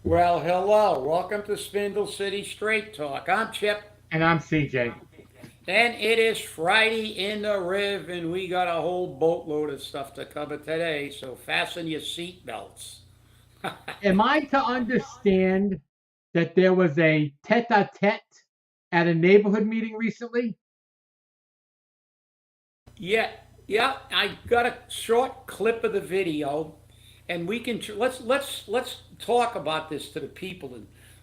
Well, hello. Welcome to Spindle City Straight Talk. I'm Chip, And I'm CJ. and it is Friday in the Riv, and we got a whole boatload of stuff to cover today, so fasten your seat belts. Am I to understand that there was a tete-a-tete at a neighborhood meeting recently? Yeah, yeah, I got a short clip of the video, and we can let's talk about this to the people,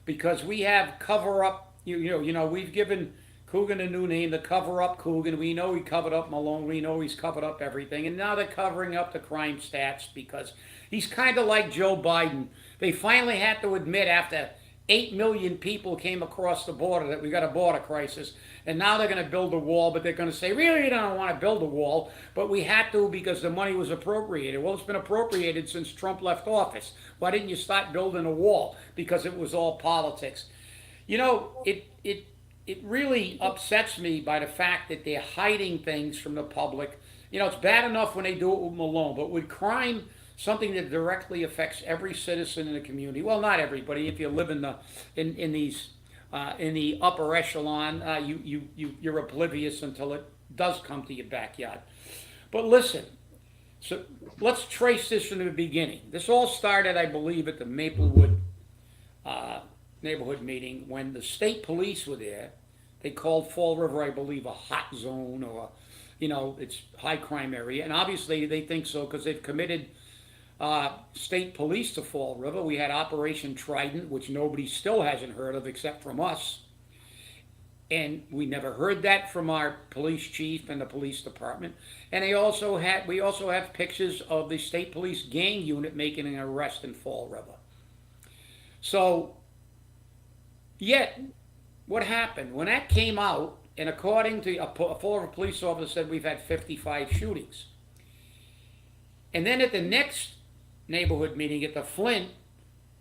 because we have cover up. We've given Coogan a new name, the cover up Coogan. We know he covered up Malone. We know he's covered up everything, and now they're covering up the crime stats because he's kind of like Joe Biden. They finally had to admit after 8 million people came across the border that we got a border crisis, and now they're going to build a wall, but they're going to say, really, you don't want to build a wall, but we had to because the money was appropriated. Well, it's been appropriated since Trump left office. Why didn't you start building a wall? Because it was all politics. It really upsets me by the fact that they're hiding things from the public. It's bad enough when they do it with Malone, but with crime, something that directly affects every citizen in the community. Well, not everybody. If you live in these in the upper echelon, you're oblivious until it does come to your backyard. But listen, so let's trace this from the beginning. This all started, I believe, at the Maplewood uh, neighborhood meeting when the state police were there. They called Fall River, I believe, a hot zone, or it's high crime area, and obviously they think so because they've committed state police to Fall River. We had Operation Trident, which nobody still hasn't heard of except from us. And we never heard that from our police chief and the police department. And we also have pictures of the state police gang unit making an arrest in Fall River. So, yet, what happened? When that came out, and according to a Fall River police officer said we've had 55 shootings. And then at the next neighborhood meeting at the Flint,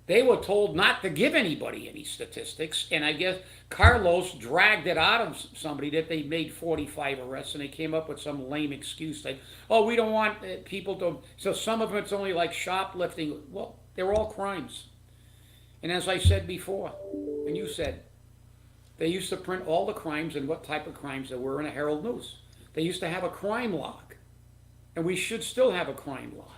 they were told not to give anybody any statistics, and I guess Carlos dragged it out of somebody that they made 45 arrests, and they came up with some lame excuse like, "Oh, we don't want people to." So some of them it's only like shoplifting. Well, they're all crimes, and as I said before, and you said, they used to print all the crimes and what type of crimes there were in a Herald News. They used to have a crime log, and we should still have a crime log.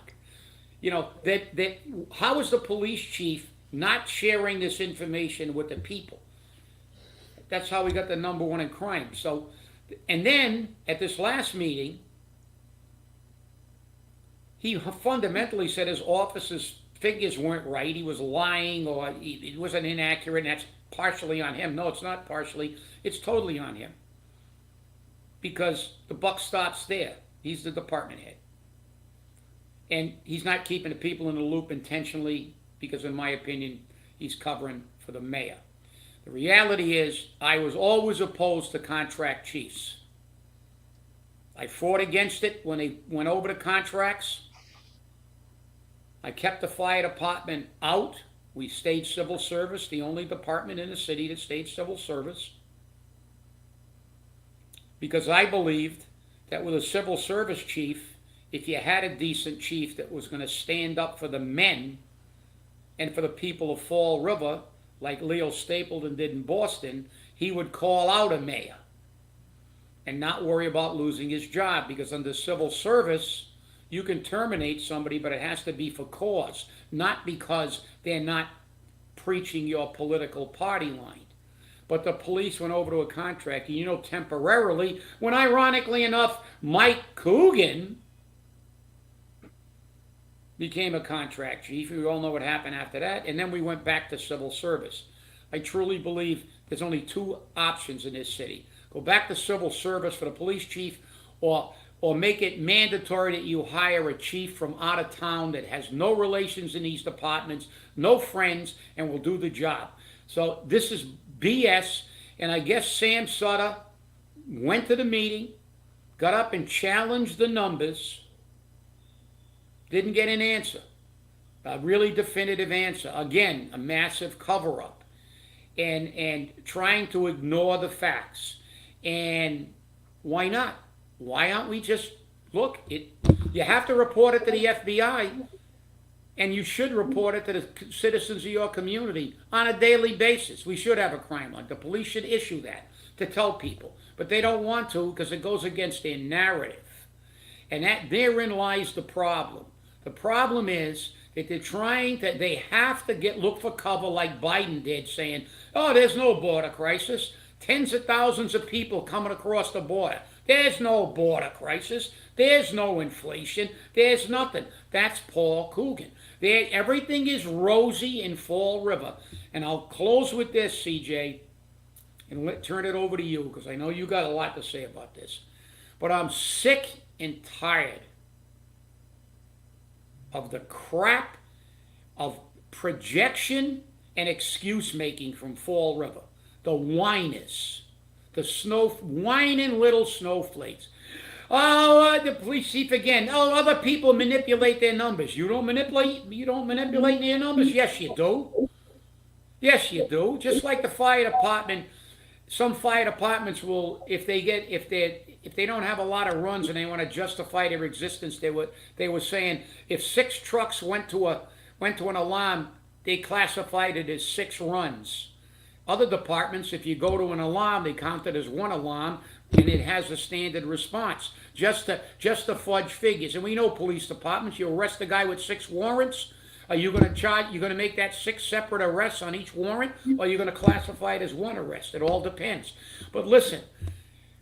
That how is the police chief not sharing this information with the people? That's how we got the number one in crime. So, and then at this last meeting, he fundamentally said his office's figures weren't right. He was lying, or it wasn't inaccurate, and that's partially on him. No, it's not partially. It's totally on him because the buck stops there. He's the department head. And he's not keeping the people in the loop intentionally because, in my opinion, he's covering for the mayor. The reality is, I was always opposed to contract chiefs. I fought against it when they went over the contracts. I kept the fire department out. We stayed civil service, the only department in the city that stayed civil service, because I believed that with a civil service chief, if you had a decent chief that was going to stand up for the men and for the people of Fall River, like Leo Stapleton did in Boston, he would call out a mayor and not worry about losing his job, because under civil service, you can terminate somebody, but it has to be for cause, not because they're not preaching your political party line. But the police went over to a contract, and temporarily, when ironically enough, Mike Coogan became a contract chief. We all know what happened after that. And then we went back to civil service. I truly believe there's only two options in this city: go back to civil service for the police chief, or make it mandatory that you hire a chief from out of town that has no relations in these departments, no friends, and will do the job. So this is BS. And I guess Sam Sutter went to the meeting, got up and challenged the numbers, didn't get an answer, a really definitive answer. Again, a massive cover up, and trying to ignore the facts. And why not? Why aren't we just look? You have to report it to the FBI. and you should report it to the citizens of your community on a daily basis. We should have a crime log. The police should issue that to tell people, but they don't want to because it goes against their narrative. And that therein lies the problem. The problem is that they have to look for cover like Biden did, saying, oh, there's no border crisis. Tens of thousands of people coming across the border. There's no border crisis. There's no inflation. There's nothing. That's Paul Coogan. Everything is rosy in Fall River. And I'll close with this, CJ, and turn it over to you because I know you got a lot to say about this. But I'm sick and tired of the crap of projection and excuse making from Fall River. The whiners, the whining little snowflakes. Oh, the police chief again. Oh, other people manipulate their numbers. You don't manipulate their numbers? Yes, you do. Yes, you do. Just like the fire department. Some fire departments will, if they don't have a lot of runs and they want to justify their existence, they were saying if 6 trucks went to an alarm, they classified it as 6 runs. Other departments, if you go to an alarm, they count it as 1 alarm, and it has a standard response. Just to fudge figures. And we know police departments. You arrest a guy with 6 warrants. Are you going to make that 6 separate arrests on each warrant, or are you going to classify it as 1 arrest? It all depends. But listen,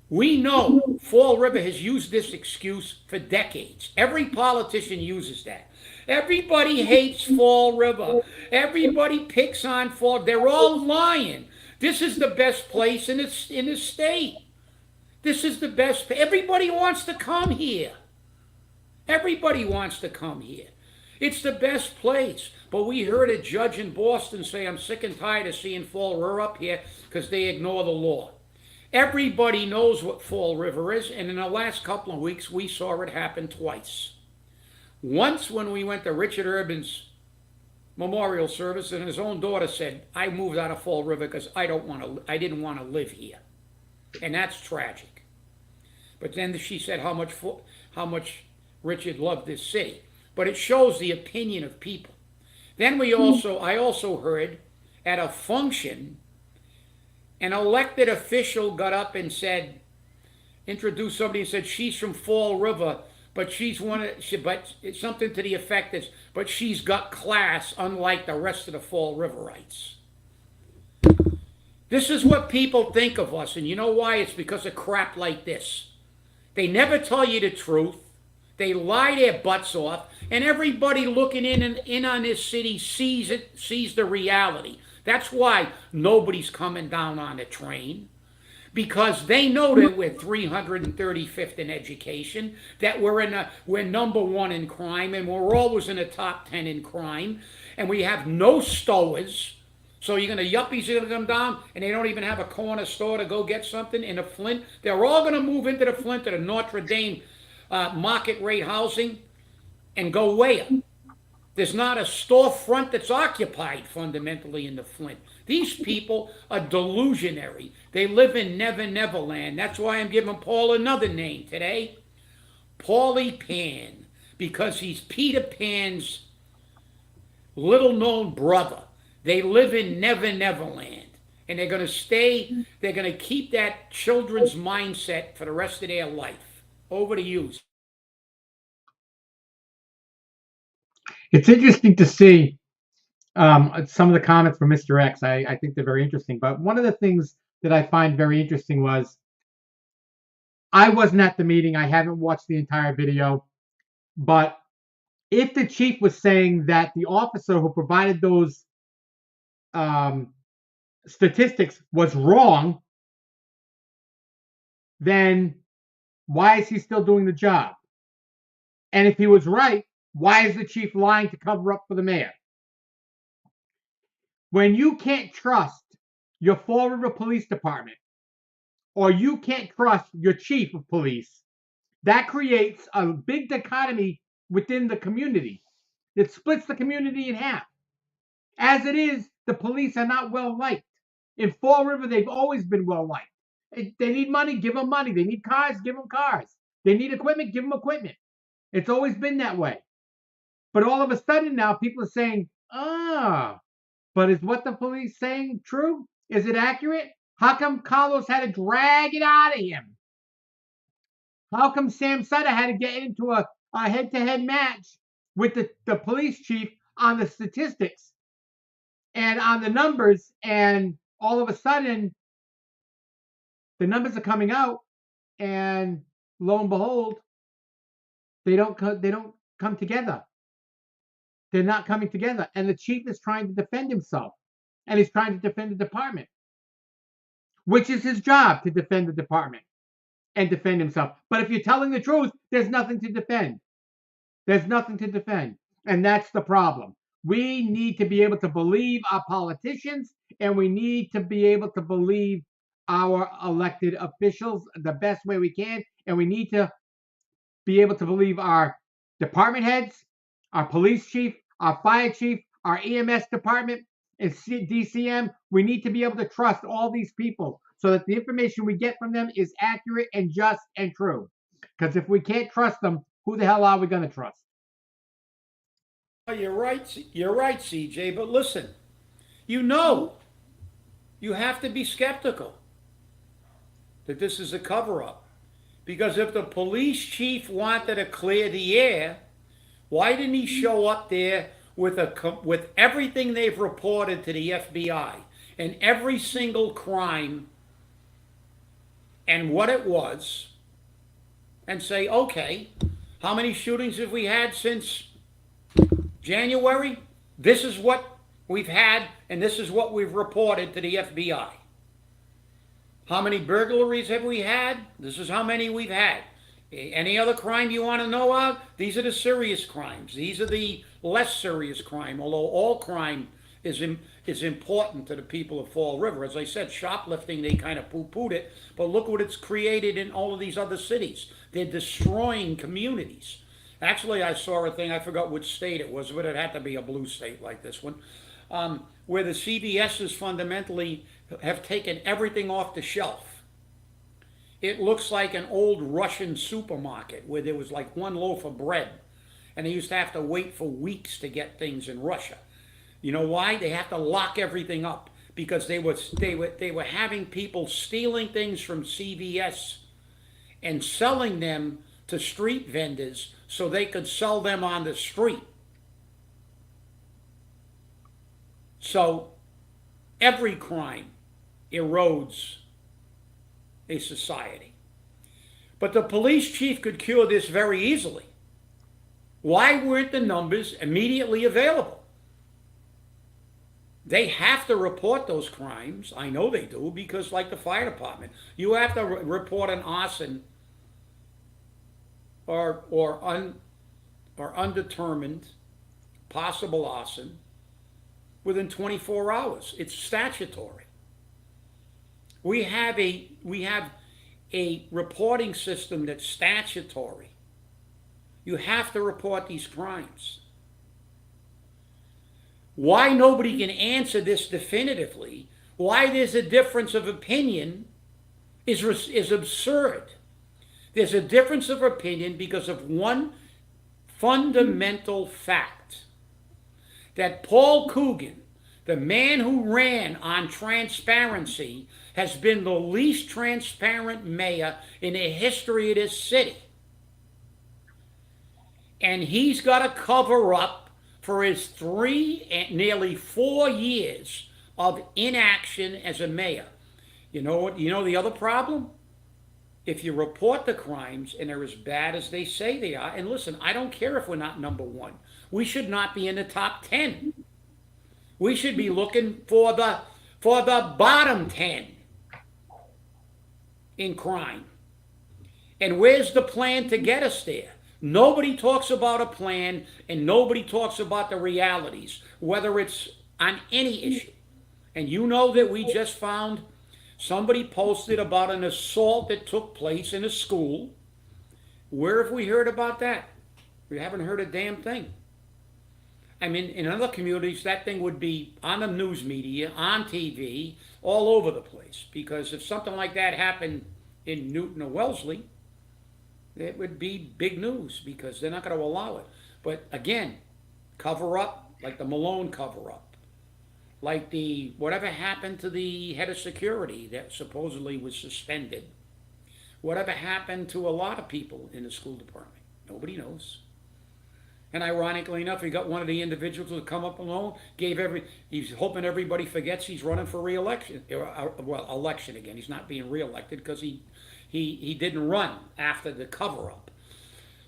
we know Fall River has used this excuse for decades. Every politician uses that. Everybody hates Fall River. Everybody picks on Fall. They're all lying. This is the best place in the state. This is the best. Everybody wants to come here. Everybody wants to come here. It's the best place. But we heard a judge in Boston say, I'm sick and tired of seeing Fall River up here because they ignore the law. Everybody knows what Fall River is, and in the last couple of weeks, we saw it happen twice. Once when we went to Richard Urban's memorial service, and his own daughter said, I moved out of Fall River because I didn't want to live here. And that's tragic. But then she said how much Richard loved this city. But it shows the opinion of people. Then I also heard at a function, an elected official got up and introduced somebody and said she's from Fall River, but but it's something to the effect that, but she's got class unlike the rest of the Fall Riverites. This is what people think of us, and you know why? It's because of crap like this. They never tell you the truth. They lie their butts off, and everybody looking in on this city sees the reality. That's why nobody's coming down on the train, because they know that we're 335th in education, that we're number 1 in crime, and we're always in the top 10 in crime, and we have no stowers. So yuppies are going to come down, and they don't even have a corner store to go get something in the Flint. They're all going to move into the Flint to the Notre Dame market rate housing and go where? There's not a storefront that's occupied fundamentally in the Flint. These people are delusionary. They live in Never Never Land. That's why I'm giving Paul another name today. Paulie Pan, because he's Peter Pan's little known brother. They live in Never Never Land. And they're going to keep that children's mindset for the rest of their life. Over to you. It's interesting to see some of the comments from Mr. X. I think they're very interesting. But one of the things that I find very interesting was, I wasn't at the meeting. I haven't watched the entire video. But if the chief was saying that the officer who provided those statistics was wrong, then why is he still doing the job? And if he was right, why is the chief lying to cover up for the mayor? When you can't trust your Fall River Police Department, or you can't trust your chief of police, that creates a big dichotomy within the community. It splits the community in half. As it is, the police are not well liked. In Fall River, they've always been well liked. They need money, give them money. They need cars, give them cars. They need equipment, give them equipment. It's always been that way. But all of a sudden now people are saying, but is what the police saying true? Is it accurate? How come Carlos had to drag it out of him? How come Sam Sutter had to get into a head-to-head match with the police chief on the statistics and on the numbers, and all of a sudden the numbers are coming out, and lo and behold, they don't come together. They're not coming together, and the chief is trying to defend himself, and he's trying to defend the department, which is his job, to defend the department and defend himself. But if you're telling the truth, there's nothing to defend. There's nothing to defend, and that's the problem. We need to be able to believe our politicians, and we need to be able to believe our elected officials the best way we can, and we need to be able to believe our department heads, our police chief, our fire chief, our EMS department, and DCM. We need to be able to trust all these people so that the information we get from them is accurate and just and true. Because if we can't trust them, who the hell are we going to trust? You're right, CJ, but listen, you have to be skeptical that this is a cover-up. Because if the police chief wanted to clear the air, why didn't he show up there with everything they've reported to the FBI and every single crime and what it was, and say, okay, how many shootings have we had since January? This is what we've had, and this is what we've reported to the FBI. How many burglaries have we had? This is how many we've had. Any other crime you want to know of? These are the serious crimes. These are the less serious crime, although all crime is important to the people of Fall River. As I said, shoplifting, they kind of poo-pooed it, but look what it's created in all of these other cities. They're destroying communities. Actually, I saw a thing, I forgot which state it was, but it had to be a blue state like this one, where the CVSs fundamentally have taken everything off the shelf. It looks like an old Russian supermarket where there was like one loaf of bread, and they used to have to wait for weeks to get things in Russia. You know why? They have to lock everything up because they were having people stealing things from CVS and selling them to street vendors so they could sell them on the street. So every crime erodes a society. But the police chief could cure this very easily. Why weren't the numbers immediately available? They have to report those crimes. I know they do, because like the fire department, you have to report an arson or undetermined possible arson within 24 hours. It's statutory. We have a reporting system that's statutory. You have to report these crimes. Why nobody can answer this definitively, why there's a difference of opinion, is absurd. There's a difference of opinion because of one fundamental fact. That Paul Coogan, the man who ran on transparency, has been the least transparent mayor in the history of this city. And he's got to cover up for his nearly 4 years of inaction as a mayor. You know what? You know the other problem? If you report the crimes and they're as bad as they say they are, and listen, I don't care if we're not number one. We should not be in the top 10. We should be looking for the bottom 10 in crime. And where's the plan to get us there? Nobody talks about a plan, and nobody talks about the realities, whether it's on any issue. And you know that we just found somebody posted about an assault that took place in a school. Where have we heard about that? We haven't heard a damn thing. I mean, in other communities, that thing would be on the news media, on TV, all over the place. Because if something like that happened in Newton or Wellesley, it would be big news because they're not going to allow it. But again, cover up, like the Malone cover up, like the whatever happened to the head of security that supposedly was suspended, whatever happened to a lot of people in the school department. Nobody knows. And ironically enough, he got one of the individuals to come up alone, he's hoping everybody forgets he's running for re-election, well, election again. He's not being re-elected because he didn't run after the cover-up.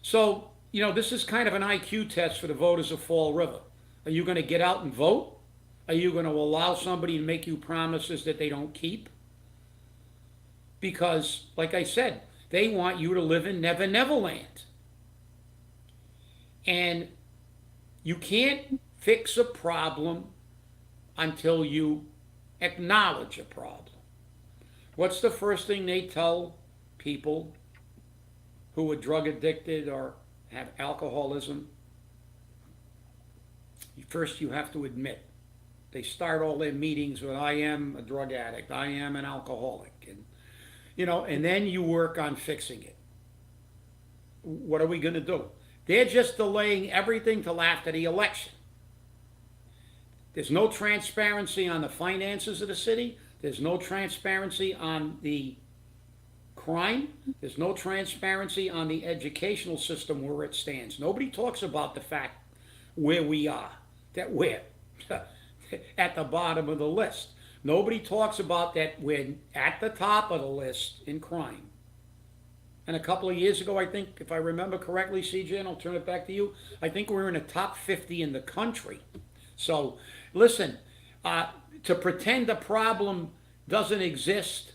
So, this is kind of an IQ test for the voters of Fall River. Are you going to get out and vote? Are you going to allow somebody to make you promises that they don't keep? Because, like I said, they want you to live in Never Never Land. And you can't fix a problem until you acknowledge a problem. What's the first thing they tell people who are drug addicted or have alcoholism? First, you have to admit. They start all their meetings with, I am a drug addict, I am an alcoholic. And then you work on fixing it. What are we going to do? They're just delaying everything till after the election. There's no transparency on the finances of the city. There's no transparency on the crime. There's no transparency on the educational system where it stands. Nobody talks about the fact where we are, that we're at the bottom of the list. Nobody talks about that we're at the top of the list in crime. And a couple of years ago, I think, if I remember correctly, CJ, and I'll turn it back to you, I think we're in the top 50 in the country. So, listen, to pretend the problem doesn't exist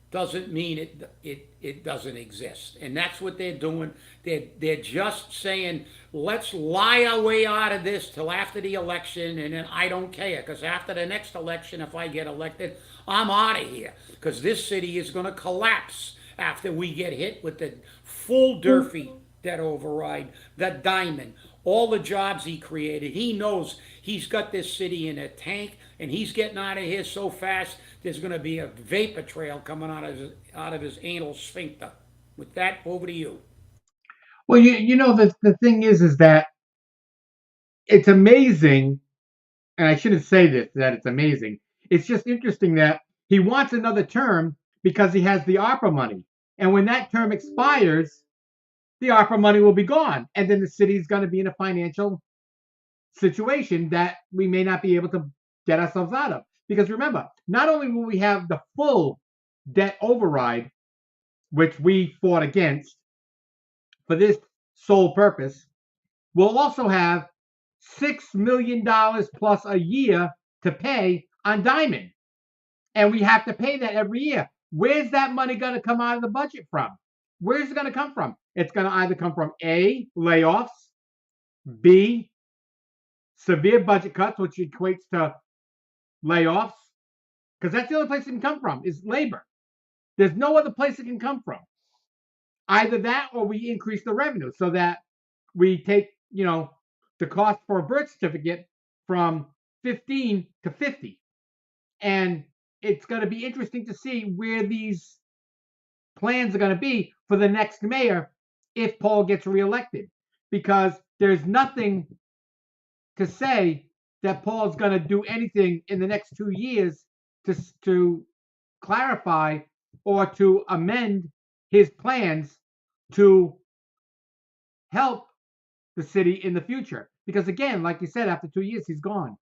doesn't mean it doesn't exist. And that's what they're doing. They're just saying, let's lie our way out of this till after the election, and then I don't care, because after the next election, if I get elected, I'm out of here, because this city is going to collapse after we get hit with the full Durfee debt override, the diamond, all the jobs he created. He knows he's got this city in a tank, and he's getting out of here so fast, there's going to be a vapor trail coming out of his anal sphincter. With that, over to you. Well, the thing is that it's amazing, and I shouldn't say this, that it's amazing. It's just interesting that he wants another term because he has the ARPA money. And when that term expires, the ARPA money will be gone. And then the city's going to be in a financial situation that we may not be able to get ourselves out of. Because remember, not only will we have the full debt override, which we fought against for this sole purpose, we'll also have $6 million plus a year to pay on Diamond. And we have to pay that every year. Where's that money going to come out of the budget from? Where's it going to come from? It's going to either come from A, layoffs, B, severe budget cuts, which equates to layoffs, because that's the only place it can come from, is labor. There's no other place it can come from. Either that or we increase the revenue so that we take, the cost for a birth certificate from 15 to 50. And it's going to be interesting to see where these plans are going to be for the next mayor if Paul gets reelected, because there's nothing to say that Paul's going to do anything in the next 2 years to clarify or to amend his plans to help the city in the future. Because again, like you said, after 2 years, he's gone.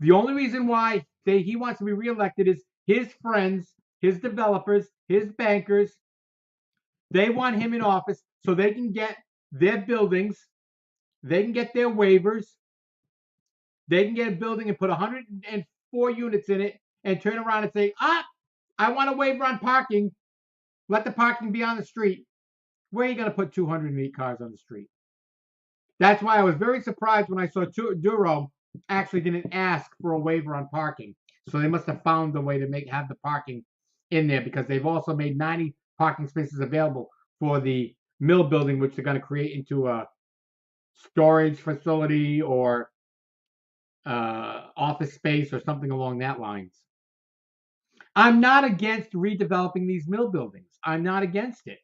The only reason why he wants to be reelected is his friends, his developers, his bankers. They want him in office so they can get their buildings, they can get their waivers, they can get a building and put 104 units in it and turn around and say, I want a waiver on parking. Let the parking be on the street. Where are you going to put 208 cars on the street? That's why I was very surprised when I saw Duro actually didn't ask for a waiver on parking. So they must have found a way to have the parking in there, because they've also made 90 parking spaces available for the mill building, which they're going to create into a storage facility or office space or something along that lines. I'm not against redeveloping these mill buildings. I'm not against it.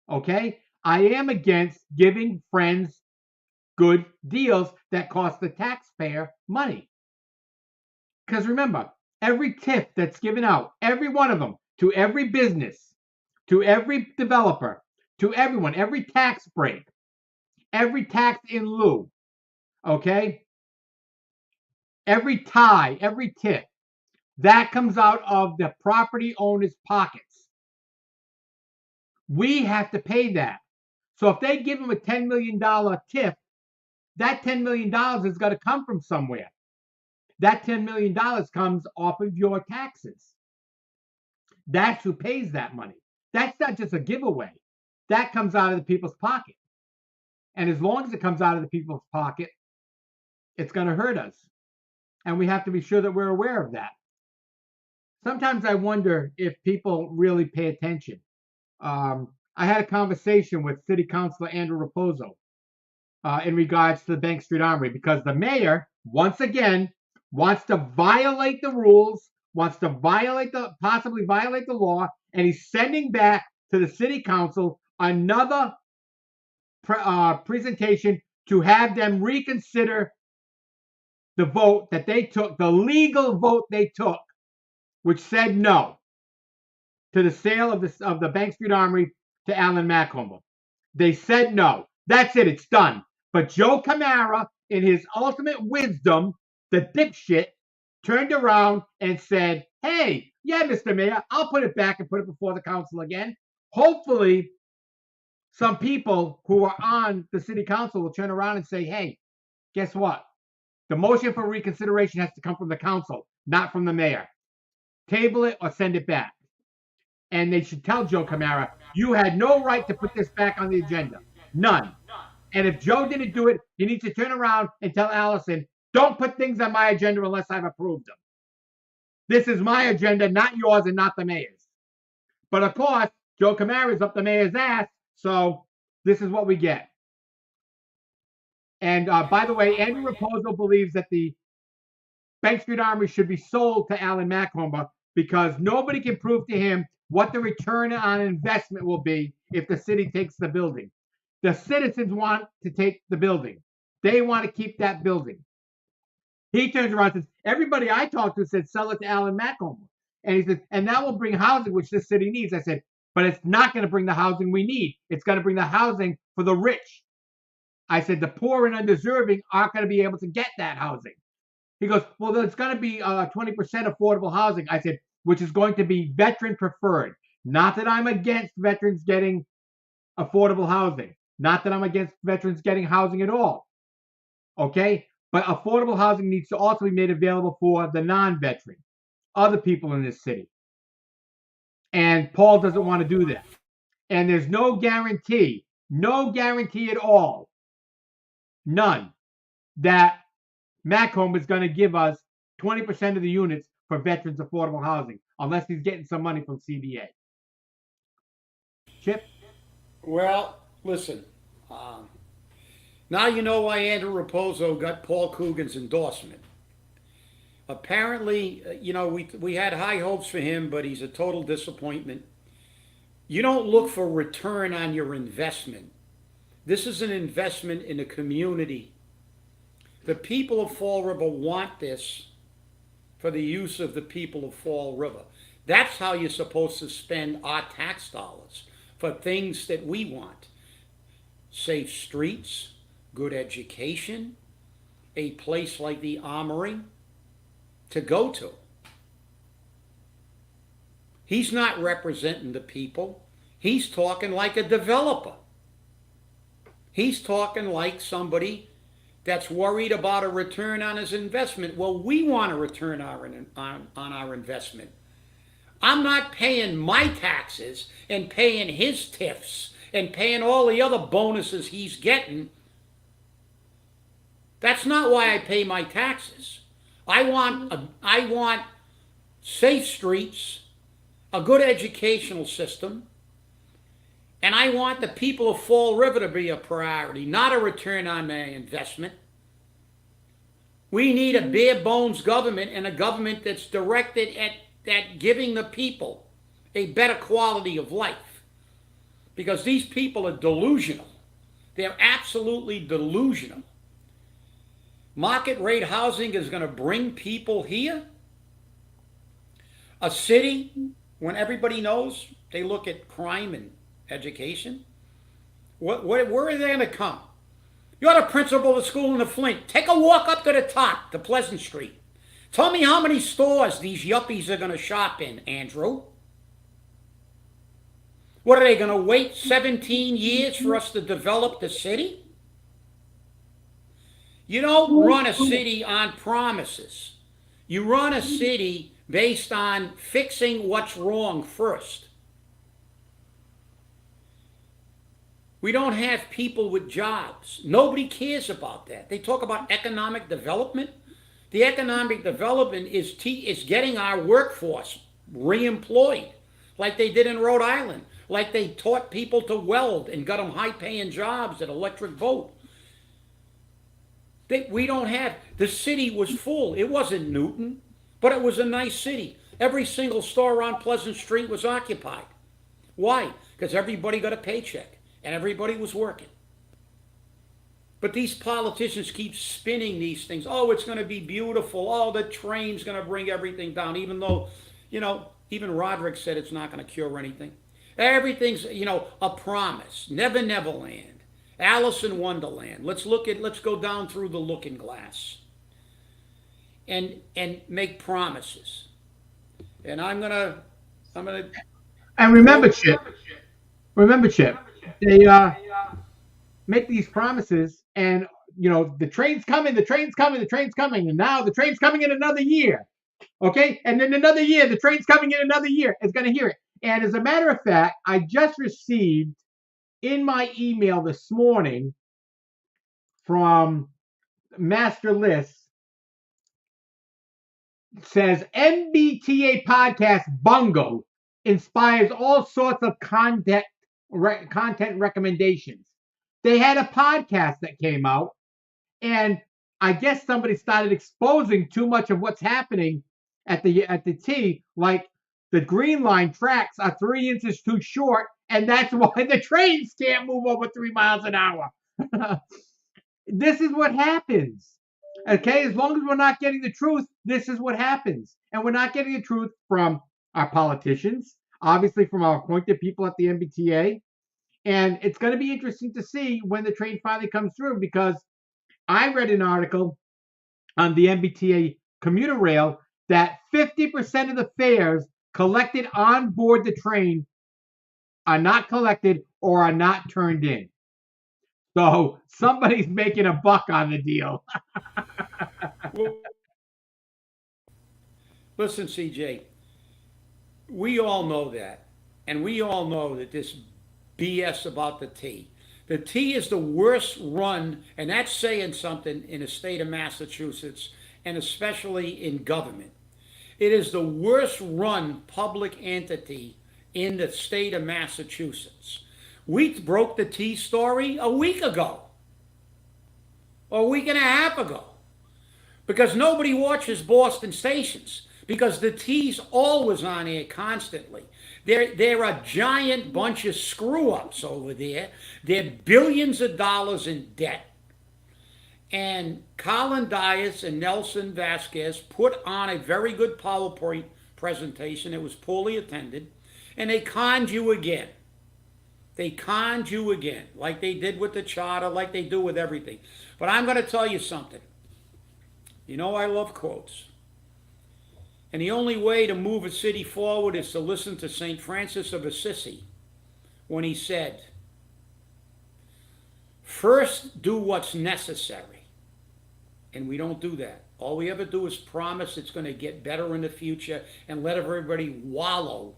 Okay? I am against giving friends good deals that cost the taxpayer money. Because remember, every TIF that's given out, every one of them, to every business, to every developer, to everyone, every tax break, every tax in lieu, okay? Every tie, every TIF, that comes out of the property owner's pockets. We have to pay that. So if they give them a $10 million TIF, that $10 million is going to come from somewhere. That $10 million comes off of your taxes. That's who pays that money. That's not just a giveaway. That comes out of the people's pocket. And as long as it comes out of the people's pocket, it's going to hurt us. And we have to be sure that we're aware of that. Sometimes I wonder if people really pay attention. I had a conversation with City Councilor Andrew Raposo in regards to the Bank Street Armory, because the mayor, once again, wants to violate the rules, wants to possibly violate the law, and he's sending back to the City Council another presentation to have them reconsider the vote that they took, the legal vote they took, which said no to the sale of the Bank Street Armory to Alan Macomber. They said no. That's it. It's done. But Joe Camara, in his ultimate wisdom, the dipshit, turned around and said, hey, yeah, Mr. Mayor, I'll put it back and put it before the council again. Hopefully, some people who are on the city council will turn around and say, hey, guess what? The motion for reconsideration has to come from the council, not from the mayor. Table it or send it back. And they should tell Joe Camara, you had no right to put this back on the agenda. None. And if Joe didn't do it, he needs to turn around and tell Allison, don't put things on my agenda unless I've approved them. This is my agenda, not yours and not the mayor's. But of course, Joe Camara's up the mayor's ass, so this is what we get. And by the way, Andrew Raposo believes that the Bank Street Armory should be sold to Alan Macomber because nobody can prove to him what the return on investment will be if the city takes the building. The citizens want to take the building. They want to keep that building. He turns around and says, everybody I talked to said, sell it to Alan Macomber. And he said, and that will bring housing, which this city needs. I said, but it's not going to bring the housing we need. It's going to bring the housing for the rich. I said, the poor and undeserving aren't going to be able to get that housing. He goes, well, there's going to be 20% affordable housing. I said, which is going to be veteran preferred. Not that I'm against veterans getting affordable housing. Not that I'm against veterans getting housing at all. Okay? But affordable housing needs to also be made available for the non-veteran, other people in this city. And Paul doesn't want to do that. And there's no guarantee at all, none, that Macomb is going to give us 20% of the units for veterans affordable housing, unless he's getting some money from CBA. Chip? Well, listen, now you know why Andrew Raposo got Paul Coogan's endorsement. Apparently, we had high hopes for him, but he's a total disappointment. You don't look for return on your investment. This is an investment in a community. The people of Fall River want this for the use of the people of Fall River. That's how you're supposed to spend our tax dollars, for things that we want. Safe streets, good education, a place like the Armory to go to. He's not representing the people. He's talking like a developer. He's talking like somebody that's worried about a return on his investment. Well, we want a return on our investment. I'm not paying my taxes and paying his TIFs and paying all the other bonuses he's getting. That's not why I pay my taxes. I want safe streets, a good educational system, and I want the people of Fall River to be a priority, not a return on my investment. We need a bare bones government, and a government that's directed at giving the people a better quality of life. Because these people are delusional. They're absolutely delusional. Market rate housing is going to bring people here? A city, when everybody knows, they look at crime and education. Where are they going to come? You're the principal of the school in the Flint. Take a walk up to the top, to Pleasant Street. Tell me how many stores these yuppies are going to shop in, Andrew. What are they going to wait 17 years for us to develop the city? You don't run a city on promises. You run a city based on fixing what's wrong first. We don't have people with jobs. Nobody cares about that. They talk about economic development. The economic development is getting our workforce reemployed, like they did in Rhode Island, like they taught people to weld and got them high-paying jobs at Electric Boat. We don't have, the city was full. It wasn't Newton, but it was a nice city. Every single store on Pleasant Street was occupied. Why? Because everybody got a paycheck and everybody was working. But these politicians keep spinning these things. Oh, it's going to be beautiful. Oh, the train's going to bring everything down, even though, even Roderick said it's not going to cure anything. Everything's, a promise. Never Neverland. Alice in Wonderland. Let's go down through the looking glass and make promises. And I'm gonna And remember, Chip, they make these promises, and the train's coming, and now the train's coming in another year. Okay, and then another year, the train's coming in another year. It's gonna hear it. And as a matter of fact, I just received in my email this morning from Master List, says MBTA podcast bungo inspires all sorts of content recommendations. They had a podcast that came out, and I guess somebody started exposing too much of what's happening at the T, like the Green Line tracks are 3 inches too short, and that's why the trains can't move over 3 miles an hour. This is what happens. Okay, as long as we're not getting the truth, this is what happens. And we're not getting the truth from our politicians, obviously from our appointed people at the MBTA. And it's going to be interesting to see when the train finally comes through, because I read an article on the MBTA commuter rail that 50% of the fares collected on board the train are not collected or are not turned in. So somebody's making a buck on the deal. Listen, CJ, we all know that. And we all know that this BS about the T. The T is the worst run, and that's saying something, in the state of Massachusetts, and especially in government. It is the worst run public entity in the state of Massachusetts. We broke the T story a week ago, or a week and a half ago, because nobody watches Boston stations, because the T's always on air constantly. They're a giant bunch of screw-ups over there. They're billions of dollars in debt. And Colin Dias and Nelson Vasquez put on a very good PowerPoint presentation. It was poorly attended. And they conned you again. They conned you again, like they did with the charter, like they do with everything. But I'm going to tell you something. You know I love quotes. And the only way to move a city forward is to listen to St. Francis of Assisi when he said, first do what's necessary. And we don't do that. All we ever do is promise it's going to get better in the future and let everybody wallow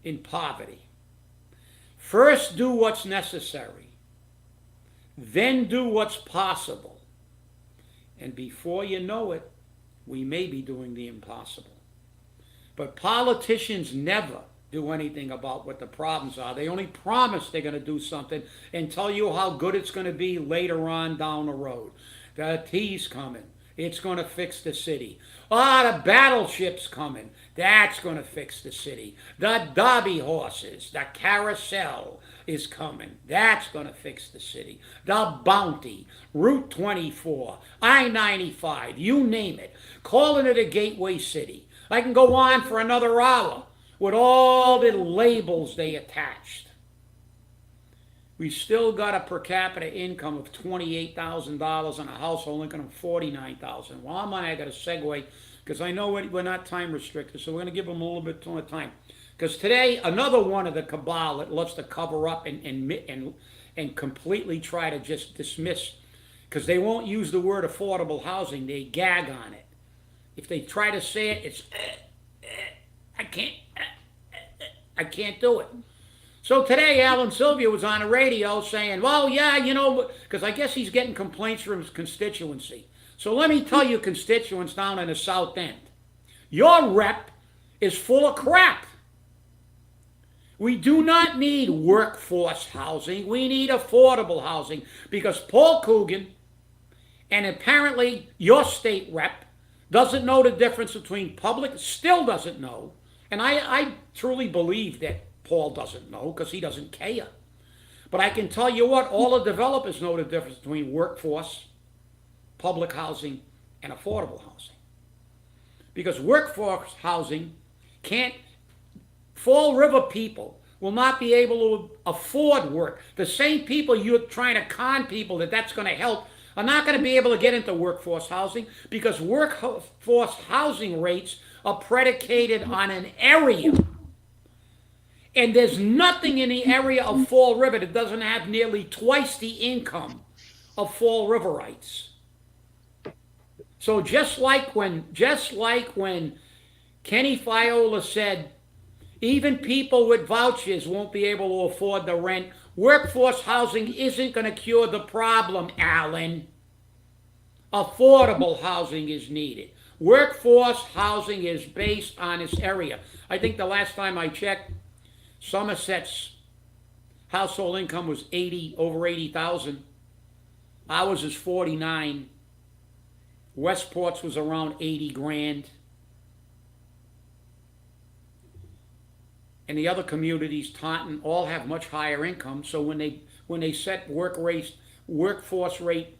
in poverty. First do what's necessary. Then do what's possible. And before you know it, we may be doing the impossible. But politicians never do anything about what the problems are. They only promise they're going to do something and tell you how good it's going to be later on down the road. The T's coming. It's going to fix the city. The battleship's coming. That's going to fix the city. The Derby horses, the carousel is coming. That's going to fix the city. The Bounty, Route 24, I-95, you name it. Calling it a gateway city. I can go on for another hour with all the labels they attached. We still got a per capita income of $28,000 and a household income of $49,000. Well, I got to segue because I know we're not time restricted, so we're going to give them a little bit more time. Because today, another one of the cabal that loves to cover up and completely try to just dismiss, because they won't use the word affordable housing, they gag on it. If they try to say it, it's I can't do it. So today, Alan Sylvia was on the radio saying, well, yeah, because I guess he's getting complaints from his constituency. So let me tell you, constituents down in the South End, your rep is full of crap. We do not need workforce housing. We need affordable housing because Paul Coogan and apparently your state rep doesn't know the difference between public, still doesn't know. And I truly believe that Paul doesn't know because he doesn't care. But I can tell you what, all the developers know the difference between workforce, public housing, and affordable housing. Because workforce housing Fall River people will not be able to afford work. The same people you're trying to con people that's going to help are not going to be able to get into workforce housing because workforce housing rates are predicated on an area. And there's nothing in the area of Fall River that doesn't have nearly twice the income of Fall Riverites. So just like when Kenny Fiola said, even people with vouchers won't be able to afford the rent, workforce housing isn't going to cure the problem, Alan. Affordable housing is needed. Workforce housing is based on this area. I think the last time I checked, Somerset's household income was over 80,000. Ours is 49. Westport's was around 80 grand. And the other communities, Taunton, all have much higher income. So when they set workforce rate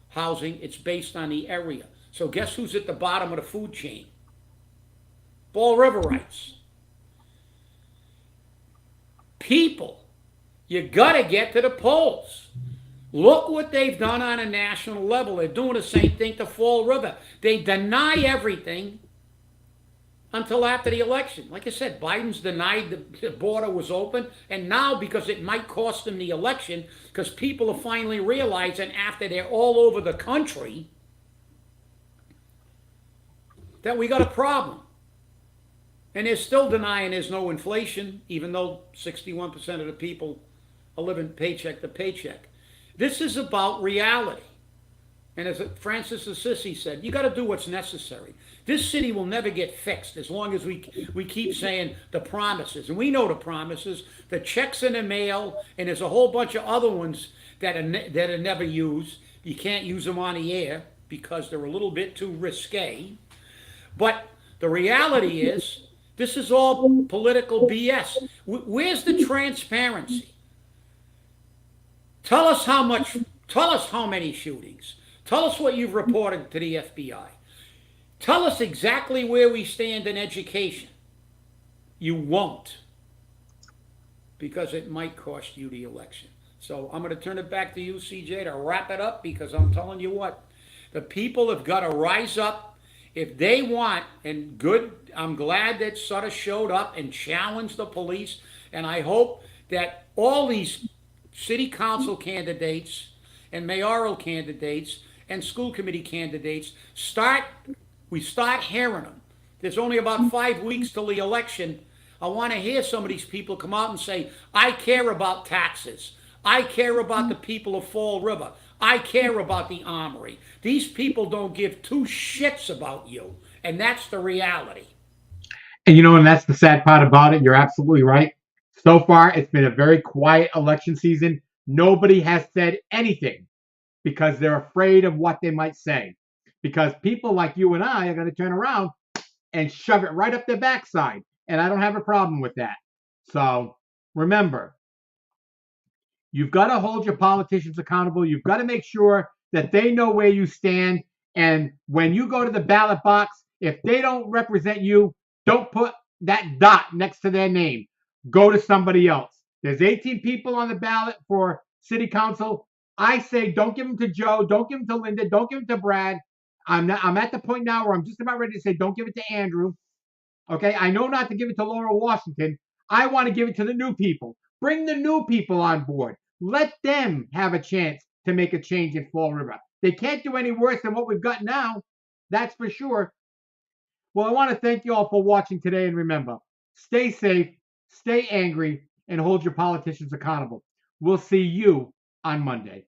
housing, it's based on the area. So guess who's at the bottom of the food chain? Fall Riverites. People, you gotta get to the polls. Look what they've done on a national level. They're doing the same thing to Fall River. They deny everything until after the election. Like I said, Biden's denied the border was open, and now because it might cost them the election, because people are finally realizing after they're all over the country that we got a problem. And they're still denying there's no inflation, even though 61% of the people are living paycheck to paycheck. This is about reality. And as Francis Assisi said, you got to do what's necessary. This city will never get fixed as long as we keep saying the promises. And we know the promises, the checks in the mail, and there's a whole bunch of other ones that are never used. You can't use them on the air because they're a little bit too risque. But the reality is, this is all political BS. Where's the transparency? Tell us how many shootings. Tell us what you've reported to the FBI. Tell us exactly where we stand in education. You won't, because it might cost you the election. So I'm going to turn it back to you, CJ, to wrap it up, because I'm telling you what, the people have got to rise up if they want, and good, I'm glad that Sutter showed up and challenged the police, and I hope that all these city council candidates and mayoral candidates and school committee candidates we start hearing them. There's only about 5 weeks till the election. I want to hear some of these people come out and say, I care about taxes. I care about the people of Fall River. I care about the Armory. These people don't give two shits about you. And that's the reality. And and that's the sad part about it. You're absolutely right. So far, it's been a very quiet election season. Nobody has said anything because they're afraid of what they might say. because people like you and I are going to turn around and shove it right up their backside. And I don't have a problem with that. So remember, you've got to hold your politicians accountable. You've got to make sure that they know where you stand. And when you go to the ballot box, if they don't represent you, don't put that dot next to their name. Go to somebody else. There's 18 people on the ballot for city council. I say don't give them to Joe. Don't give them to Linda. Don't give them to Brad. I'm at the point now where I'm just about ready to say don't give it to Andrew. Okay, I know not to give it to Laura Washington. I want to give it to the new people. Bring the new people on board. Let them have a chance to make a change in Fall River. They can't do any worse than what we've got now. That's for sure. Well, I want to thank you all for watching today. And remember, stay safe, stay angry, and hold your politicians accountable. We'll see you on Monday.